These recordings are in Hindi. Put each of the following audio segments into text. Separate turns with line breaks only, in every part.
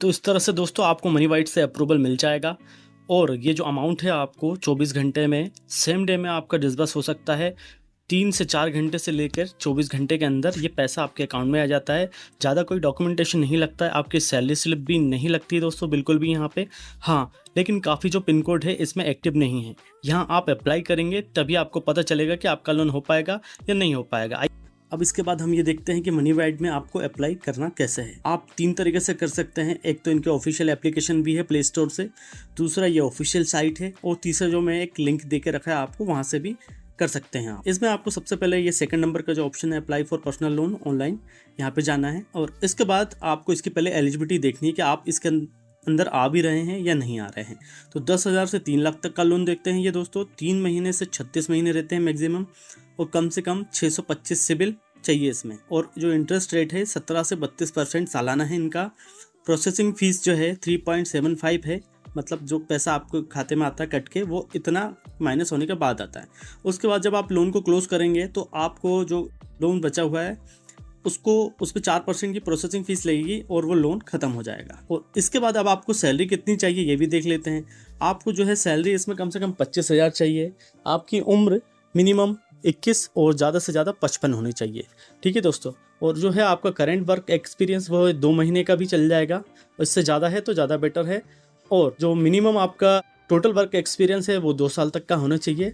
तो इस तरह से दोस्तों आपको मनी वाइट से अप्रूवल मिल जाएगा और ये जो अमाउंट है आपको 24 घंटे में सेम डे में आपका डिसबर्स हो सकता है। 3 से 4 घंटे से लेकर 24 घंटे के अंदर ये पैसा आपके अकाउंट में आ जाता है। ज़्यादा कोई डॉक्यूमेंटेशन नहीं लगता है, आपकी सैलरी स्लिप भी नहीं लगती है दोस्तों बिल्कुल भी यहाँ पे। हाँ, लेकिन काफ़ी जो पिन कोड है इसमें एक्टिव नहीं है। यहाँ आप अप्लाई करेंगे तभी आपको पता चलेगा कि आपका लोन हो पाएगा या नहीं हो पाएगा। अब इसके बाद हम ये देखते हैं कि मनी वाइड में आपको अप्लाई करना कैसे है। आप 3 तरीके से कर सकते हैं। एक तो इनके ऑफिशियल एप्लीकेशन भी है प्ले स्टोर से, दूसरा ये ऑफिशियल साइट है और तीसरा जो मैं एक लिंक दे के रखा है आपको, वहाँ से भी कर सकते हैं आप। इसमें आपको सबसे पहले ये सेकंड नंबर का जो ऑप्शन है apply for personal loan online, यहाँ पे जाना है और इसके बाद आपको इसकी पहले एलिजिबिलिटी देखनी है कि आप इसके अंदर आ भी रहे हैं या नहीं आ रहे हैं। तो 10,000 से 3 लाख तक का लोन देखते हैं ये दोस्तों। 3 महीने से 36 महीने रहते हैं मैक्सिमम और कम से कम 625 सिबिल चाहिए इसमें। और जो इंटरेस्ट रेट है 17 से 32% सालाना है इनका। प्रोसेसिंग फीस जो है 3.75 है, मतलब जो पैसा आपको खाते में आता है कट के वो इतना माइनस होने के बाद आता है। उसके बाद जब आप लोन को क्लोज करेंगे तो आपको जो लोन बचा हुआ है उसको उस पर 4% की प्रोसेसिंग फीस लगेगी और वो लोन खत्म हो जाएगा। और इसके बाद अब आपको सैलरी कितनी चाहिए ये भी देख लेते हैं। आपको जो है सैलरी इसमें कम से कम 25,000 चाहिए। आपकी उम्र मिनिमम 21 और ज़्यादा से ज़्यादा 55 होनी चाहिए। ठीक है दोस्तों। और जो है आपका करेंट वर्क एक्सपीरियंस वो 2 महीने का भी चल जाएगा, इससे ज़्यादा है तो ज़्यादा बेटर है। और जो मिनिमम आपका टोटल वर्क एक्सपीरियंस है वो 2 साल तक का होना चाहिए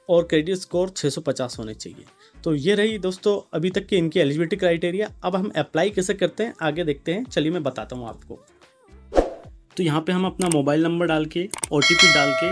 और क्रेडिट स्कोर 650 होने चाहिए। तो ये रही दोस्तों अभी तक की इनकी एलिजिबिलिटी क्राइटेरिया। अब हम अप्लाई कैसे करते हैं आगे देखते हैं, चलिए मैं बताता हूँ आपको। तो यहाँ पे हम अपना मोबाइल नंबर डाल के OTP डाल के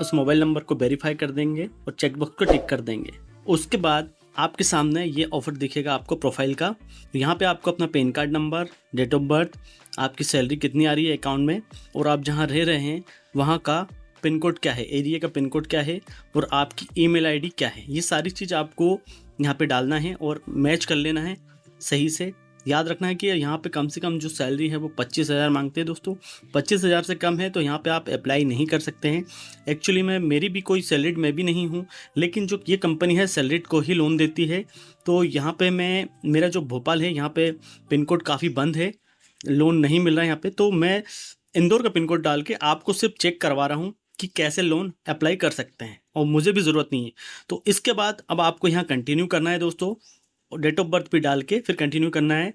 उस मोबाइल नंबर को वेरीफाई कर देंगे और चेकबॉक्स को टिक कर देंगे। उसके बाद आपके सामने ये ऑफर दिखेगा आपको प्रोफाइल का। यहाँ पे आपको अपना PAN card number, date of birth, आपकी सैलरी कितनी आ रही है अकाउंट में और आप जहाँ रह रहे हैं वहाँ का पिन कोड क्या है, एरिया का पिन कोड क्या है और आपकी ईमेल आईडी क्या है, ये सारी चीज़ आपको यहाँ पे डालना है और मैच कर लेना है सही से। याद रखना है कि यहाँ पे कम से कम जो सैलरी है वो 25,000 मांगते हैं दोस्तों। 25,000 से कम है तो यहाँ पे आप अप्लाई नहीं कर सकते हैं। एक्चुअली में मेरी भी कोई सैलरीड मैं भी नहीं हूँ, लेकिन जो ये कंपनी है सैलरीड को ही लोन देती है। तो यहाँ पे मेरा जो भोपाल है यहाँ पे पिन कोड काफ़ी बंद है, लोन नहीं मिल रहा है यहाँ पे। तो मैं इंदौर का पिन कोड डाल के आपको सिर्फ चेक करवा रहा हूँ कि कैसे लोन अप्लाई कर सकते हैं और मुझे भी ज़रूरत नहीं है। तो इसके बाद अब आपको यहाँ कंटिन्यू करना है दोस्तों और डेट ऑफ बर्थ भी डाल के फिर कंटिन्यू करना है।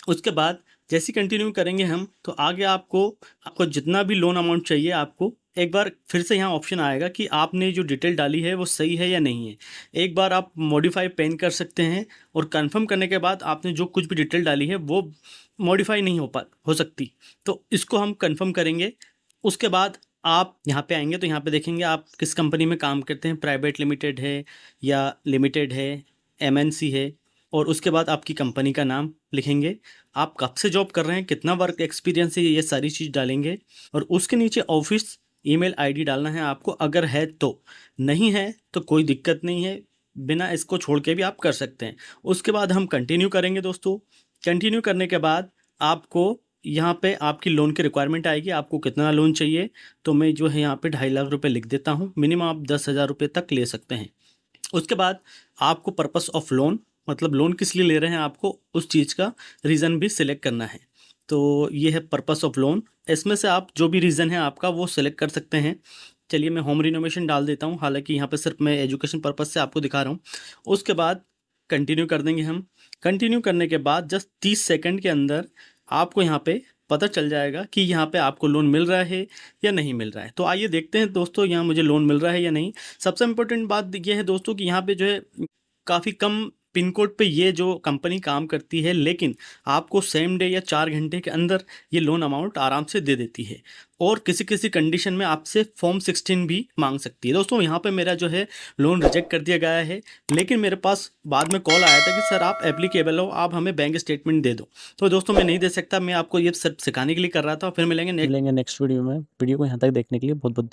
उसके बाद जैसे कंटिन्यू करेंगे हम तो आगे आपको जितना भी लोन अमाउंट चाहिए आपको एक बार फिर से यहाँ ऑप्शन आएगा कि आपने जो डिटेल डाली है वो सही है या नहीं है। एक बार आप मॉडिफाई पेन कर सकते हैं और कंफर्म करने के बाद आपने जो कुछ भी डिटेल डाली है वो मॉडिफाई नहीं हो सकती। तो इसको हम कंफर्म करेंगे। उसके बाद आप यहाँ पे आएंगे तो यहाँ पे देखेंगे आप किस कंपनी में काम करते हैं, प्राइवेट लिमिटेड है या लिमिटेड है, MNC है। और उसके बाद आपकी कंपनी का नाम लिखेंगे, आप कब से जॉब कर रहे हैं, कितना वर्क एक्सपीरियंस है, ये सारी चीज़ डालेंगे। और उसके नीचे ऑफिस ईमेल आईडी डालना है आपको, अगर है तो। नहीं है तो कोई दिक्कत नहीं है, बिना इसको छोड़ के भी आप कर सकते हैं। उसके बाद हम कंटिन्यू करेंगे दोस्तों। कंटिन्यू करने के बाद आपको यहाँ पे आपकी लोन की रिक्वायरमेंट आएगी, आपको कितना लोन चाहिए। तो मैं जो है यहाँ पे 2.5 लाख रुपए लिख देता हूँ। मिनिमम आप 10,000 रुपये तक ले सकते हैं। उसके बाद आपको पर्पस ऑफ लोन, मतलब लोन किस लिए ले रहे हैं आपको उस चीज़ का रीज़न भी सिलेक्ट करना है। तो ये है पर्पस ऑफ लोन। इसमें से आप जो भी रीज़न है आपका वो सिलेक्ट कर सकते हैं। चलिए मैं होम रिनोवेशन डाल देता हूँ, हालांकि यहाँ पे सिर्फ मैं एजुकेशन पर्पस से आपको दिखा रहा हूँ। उसके बाद कंटिन्यू कर देंगे हम। कंटिन्यू करने के बाद जस्ट 30 सेकंड के अंदर आपको यहाँ पे पता चल जाएगा कि यहाँ पे आपको लोन मिल रहा है या नहीं मिल रहा है। तो आइए देखते हैं दोस्तों यहाँ मुझे लोन मिल रहा है या नहीं। सबसे इम्पोर्टेंट बात ये है दोस्तों कि यहाँ पे जो है काफ़ी कम पिन कोड पे ये जो कंपनी काम करती है, लेकिन आपको सेम डे या 4 घंटे के अंदर ये लोन अमाउंट आराम से दे देती है और किसी किसी कंडीशन में आपसे फॉर्म 16 भी मांग सकती है। दोस्तों यहाँ पे मेरा जो है लोन रिजेक्ट कर दिया गया है, लेकिन मेरे पास बाद में कॉल आया था कि सर आप एप्लीकेबल हो, आप हमें बैंक स्टेटमेंट दे दो। तो दोस्तों मैं नहीं दे सकता, मैं आपको ये सिर्फ सिखाने के लिए कर रहा था। फिर मिलेंगे नेक्स्ट वीडियो में। वीडियो को यहाँ तक देखने के लिए बहुत बहुत